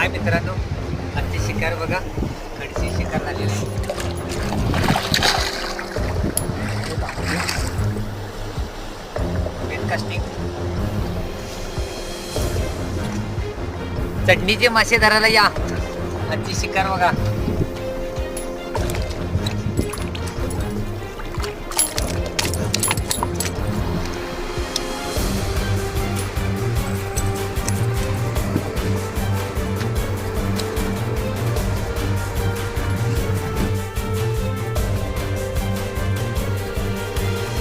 हाय मित्रांनो, आजची शिकार बघा, खडची शिकार झालेली आहे. कास्टिंग चटणीचे मासे धरायला या. आजची शिकार बघा.